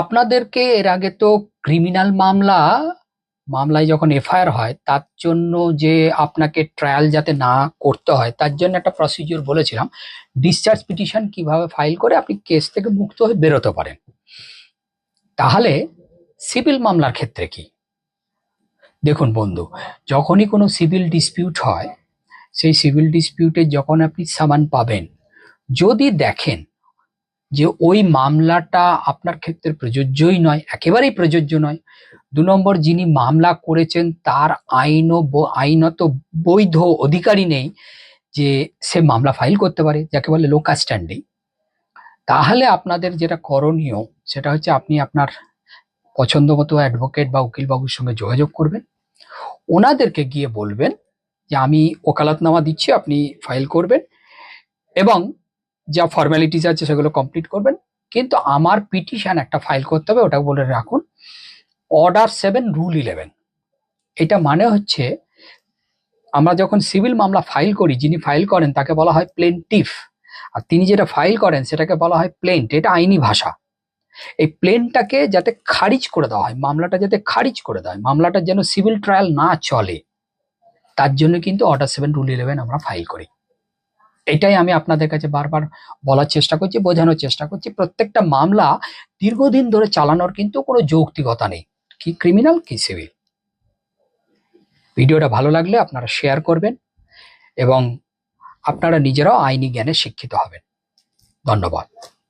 আপনাদেরকে এর আগে তো ক্রিমিনাল মামলায় যখন এফআইআর হয় তার জন্য যে আপনাকে ট্রায়াল যাতে না করতে হয় তার জন্য একটা প্রসিডিওর বলেছিলাম, ডিসচার্জ পিটিশন কিভাবে ফাইল করে আপনি কেস থেকে মুক্ত হয়ে বেরোতে পারেন। তাহলে সিভিল মামলার ক্ষেত্রে কি? দেখুন বন্ধু, যখনই কোনো সিভিল ডিসপিউট হয়, সেই সিভিল ডিসপিউটে যখন আপনি সামান পাবেন, যদি দেখেন যে ওই মামলাটা আপনার ক্ষেত্রে প্রযোজ্যই নয়, একেবারেই প্রযোজ্য নয়, 2 নম্বর যিনি মামলা করেছেন তার আইনত বৈধ অধিকারই নেই যে সে মামলা ফাইল করতে পারে, যাকে বলে লোকা স্ট্যান্ডিং, তাহলে আপনাদের যেটা করণীয় সেটা হচ্ছে আপনি আপনার পছন্দ মতো অ্যাডভোকেট বা উকিলবাবুর সঙ্গে যোগাযোগ করবেন, ওনাদেরকে গিয়ে বলবেন যে আমি ওকালতনামা দিচ্ছি, আপনি ফাইল করবেন এবং যা ফর্মালিটিস আছে সেগুলো কমপ্লিট করবেন, কিন্তু আমার পিটিশন একটা ফাইল করতে হবে, ওটা বলে রাখুন অর্ডার 7 রুল 11। এটা মানে হচ্ছে আমরা যখন সিভিল মামলা ফাইল করি, যিনি ফাইল করেন তাকে বলা হয় প্লেন্টিফ, আর তিনি যেটা ফাইল করেন সেটাকে বলা হয় প্লেন্ট। এটা আইনি ভাষা। এই প্লেনটাকে যাতে খারিজ করে দেওয়া হয়, মামলাটা যাতে খারিজ করে দেওয়া হয়, মামলাটা যেন সিভিল ট্রায়াল না চলে, তার জন্য কিন্তু অর্ডার 7 রুল 11 আমরা ফাইল করি। এটাই আমি আপনাদের কাছে বারবার বলার চেষ্টা করছি, বোঝানোর চেষ্টা করছি। প্রত্যেকটা মামলা দীর্ঘদিন ধরে চালানোর কিন্তু কোনো যৌক্তিকতা নেই, কি ক্রিমিনাল কি সিভিল। ভিডিওটা ভালো লাগলে আপনারা শেয়ার করবেন এবং আপনারা নিজেরাও আইনি জ্ঞানে শিক্ষিত হবেন। ধন্যবাদ।